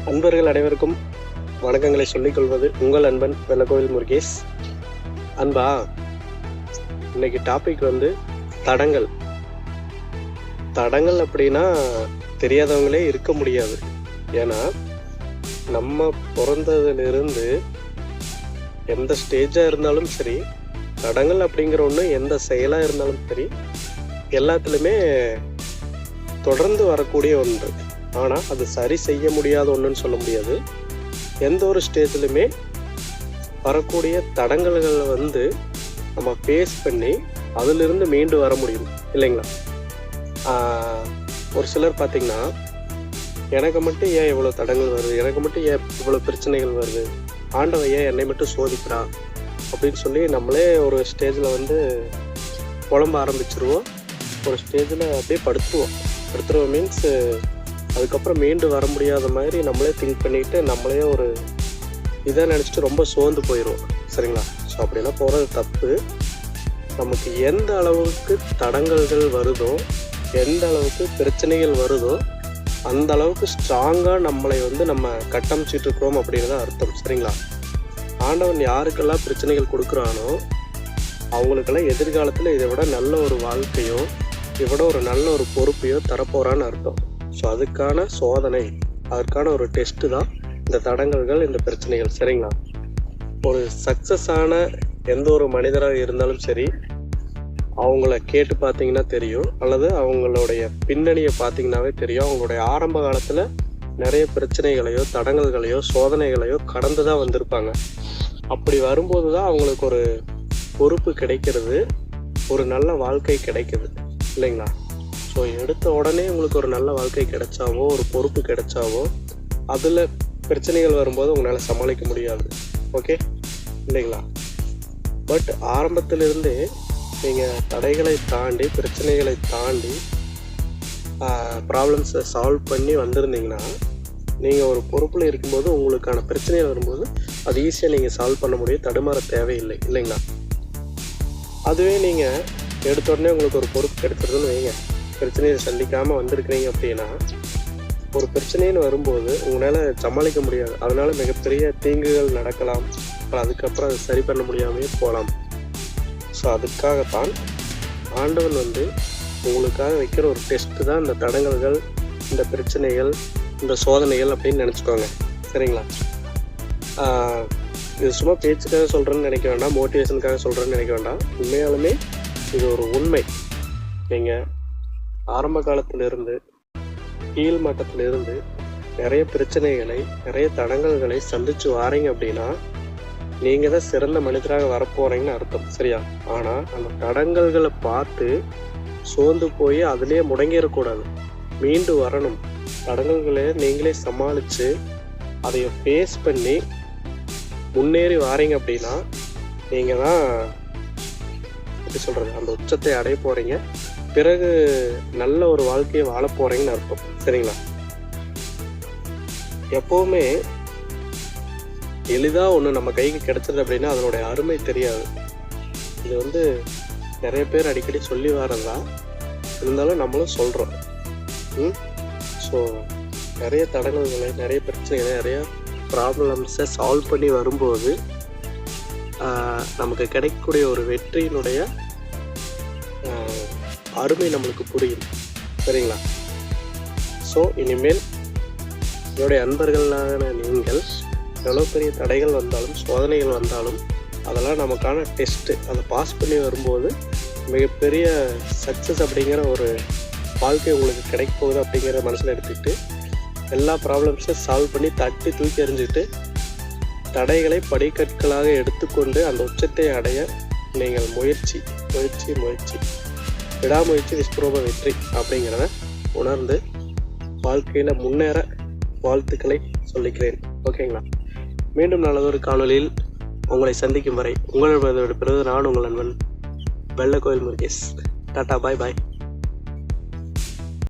அன்பர்கள் அனைவருக்கும் வணக்கங்களை சொல்லிக் கொள்வது உங்கள் அன்பன் வெள்ளக்கோவில் முருகேஷ். அன்பா, இன்னைக்கு டாபிக் தடங்கள். தடங்கள் அப்படின்னா தெரியாதவங்களே இருக்க முடியாது. ஏன்னா நம்ம பிறந்ததிலிருந்து எந்த ஸ்டேஜாக இருந்தாலும் சரி, தடங்கள் அப்படிங்கிற ஒன்று எந்த செயலாக இருந்தாலும் சரி, எல்லாத்துலேயுமே தொடர்ந்து வரக்கூடிய ஒன்று. ஆனால் அது சரி செய்ய முடியாத ஒன்றுன்னு சொல்ல முடியாது. எந்த ஒரு ஸ்டேஜ்லையுமே வரக்கூடிய தடங்கல்களை நம்ம ஃபேஸ் பண்ணி அதிலிருந்து மீண்டு வர முடியும், இல்லைங்களா? ஒரு சிலர் பார்த்திங்கன்னா, எனக்கு மட்டும் ஏன் இவ்வளோ தடங்கள் வருது, எனக்கு மட்டும் ஏன் இவ்வளோ பிரச்சனைகள் வருது, ஆண்டவன் ஏன் என்னை மட்டும் சோதிக்கிறா அப்படின்னு சொல்லி நம்மளே ஒரு ஸ்டேஜில் புலம்ப ஆரம்பிச்சிருவோம். ஒரு ஸ்டேஜில் அப்படியே படுத்துருவோம் மீன்ஸ் அதுக்கப்புறம் மீண்டு வர முடியாத மாதிரி நம்மளே திங்க் பண்ணிவிட்டு நம்மளே ஒரு இதை நினச்சிட்டு ரொம்ப சோர்ந்து போயிடுவோம், சரிங்களா? ஸோ அப்படின்னா போகிறது தப்பு. நமக்கு எந்த அளவுக்கு தடங்கல்கள் வருதோ, எந்த அளவுக்கு பிரச்சனைகள் வருதோ, அந்த அளவுக்கு ஸ்ட்ராங்காக நம்மளை நம்ம கட்டமைச்சிட்டு இருக்கிறோம் அப்படின்னு தான் அர்த்தம், சரிங்களா? ஆண்டவன் யாருக்கெல்லாம் பிரச்சனைகள் கொடுக்குறானோ அவங்களுக்கெல்லாம் எதிர்காலத்தில் இதை விட நல்ல ஒரு வாழ்க்கையோ, இதை விட ஒரு நல்ல ஒரு பொறுப்பையோ தரப்போகிறான்னு அர்த்தம். ஸோ அதுக்கான சோதனை, அதற்கான ஒரு டெஸ்ட்டு தான் இந்த தடங்கல்கள், இந்த பிரச்சனைகள், சரிங்களா? ஒரு சக்ஸஸான எந்த ஒரு மனிதராக இருந்தாலும் சரி, அவங்கள கேட்டு பார்த்தீங்கன்னா தெரியும், அல்லது அவங்களுடைய பின்னணியை பார்த்தீங்கன்னாவே தெரியும். அவங்களுடைய ஆரம்ப காலத்தில் நிறைய பிரச்சனைகளையோ, தடங்கல்களையோ, சோதனைகளையோ கடந்து தான் வந்திருப்பாங்க. அப்படி வரும்போது தான் அவங்களுக்கு ஒரு பொறுப்பு கிடைக்கிறது, ஒரு நல்ல வாழ்க்கை கிடைக்குது, இல்லைங்களா? ஸோ எடுத்த உடனே உங்களுக்கு ஒரு நல்ல வாழ்க்கை கிடைச்சாவோ, ஒரு பொறுப்பு கிடைச்சாவோ, அதில் பிரச்சனைகள் வரும்போது உங்களால் சமாளிக்க முடியாது, ஓகே, இல்லைங்களா? பட் ஆரம்பத்திலிருந்தே நீங்கள் தடைகளை தாண்டி, பிரச்சனைகளை தாண்டி ப்ராப்ளம்ஸை சால்வ் பண்ணி வந்திருந்தீங்கன்னா, நீங்கள் ஒரு பொறுப்பில் இருக்கும்போது உங்களுக்கான பிரச்சனைகள் வரும்போது அது ஈஸியாக நீங்கள் சால்வ் பண்ண முடியும், தடுமாற தேவையில்லை, இல்லைங்களா? அதுவே நீங்கள் எடுத்த உடனே உங்களுக்கு ஒரு பொறுப்பு கிடைச்சிருதுன்னு வைங்க, பிரச்சனையை சந்திக்காமல் வந்திருக்கிறீங்க அப்படின்னா, ஒரு பிரச்சனைன்னு வரும்போது உங்களால் சமாளிக்க முடியாது. அதனால் மிகப்பெரிய தீங்குகள் நடக்கலாம், அதுக்கப்புறம் அதை சரி பண்ண முடியாமே போகலாம். ஸோ அதுக்காகத்தான் ஆண்டவன் உங்களுக்காக வைக்கிற ஒரு டெஸ்ட்டு தான் இந்த தடங்கல்கள், இந்த பிரச்சனைகள், இந்த சோதனைகள் அப்படின்னு நினச்சிக்கோங்க, சரிங்களா? இது சும்மா பேச்சுக்காக சொல்கிறேன்னு நினைக்க வேண்டாம், மோட்டிவேஷனுக்காக சொல்கிறேன்னு நினைக்க வேண்டாம். உண்மையாலுமே இது ஒரு உண்மை. நீங்கள் ஆரம்ப காலத்திலிருந்து கீழ் மட்டத்திலிருந்து நிறைய பிரச்சனைகளை, நிறைய தடங்கல்களை சந்திச்சு வாரீங்க அப்படின்னா நீங்கள் தான் சிறந்த மனிதராக வரப்போகிறீங்கன்னு அர்த்தம், சரியா? ஆனால் அந்த தடங்கல்களை பார்த்து சோர்ந்து போய் அதுலேயே முடங்கிடக்கூடாது, மீண்டு வரணும். தடங்கல்களை நீங்களே சமாளித்து அதை ஃபேஸ் பண்ணி முன்னேறி வாரீங்க அப்படின்னா நீங்கள் தான் எப்படி சொல்கிறது, அந்த உச்சத்தை அடைய போகிறீங்க. பிறகு நல்ல ஒரு வாழ்க்கையை வாழ போகிறீங்கன்னு அர்த்தம், சரிங்களா? எப்போவுமே எளிதாக ஒன்று நம்ம கைக்கு கிடைச்சது அப்படின்னா அதனுடைய அருமை தெரியாது. இது நிறைய பேர் அடிக்கடி சொல்லி வரதான், இருந்தாலும் நம்மளும் சொல்கிறோம். ஸோ நிறைய தடங்கல்களை, நிறைய பிரச்சனைகளை, நிறைய ப்ராப்ளம்ஸை சால்வ் பண்ணி வரும்போது நமக்கு கிடைக்கக்கூடிய ஒரு வெற்றியினுடைய அருமை நம்மளுக்கு புரியும், சரிங்களா? ஸோ இனிமேல் என்னுடைய அன்பர்களான நீங்கள் எவ்வளோ பெரிய தடைகள் வந்தாலும், சோதனைகள் வந்தாலும், அதெல்லாம் நமக்கான டெஸ்ட்டு. அதை பாஸ் பண்ணி வரும்போது மிகப்பெரிய சக்ஸஸ் அப்படிங்கிற ஒரு வாழ்க்கை உங்களுக்கு கிடைக்க போகுது அப்படிங்கிற மனசில் எடுத்துக்கிட்டு எல்லா ப்ராப்ளம்ஸையும் சால்வ் பண்ணி தட்டி தூக்கி எறிஞ்சிட்டு தடைகளை படிக்கற்களாக எடுத்துக்கொண்டு அந்த உச்சத்தை அடைய நீங்கள் முயற்சி விடாமுயற்சி விஸ்வரூப வெற்றி அப்படிங்கிறத உணர்ந்து வாழ்க்கையில் முன்னேற வாழ்த்துக்களை சொல்லிக்கிறேன், ஓகேங்களா? மீண்டும் நல்லதொரு காணொலியில் உங்களை சந்திக்கும் வரை உங்களிடமிருந்து விடைபெறுவது நான் உங்கள் நண்பன் வெள்ளக்கோவில் முருகேஷ். டாட்டா, பாய் பாய்.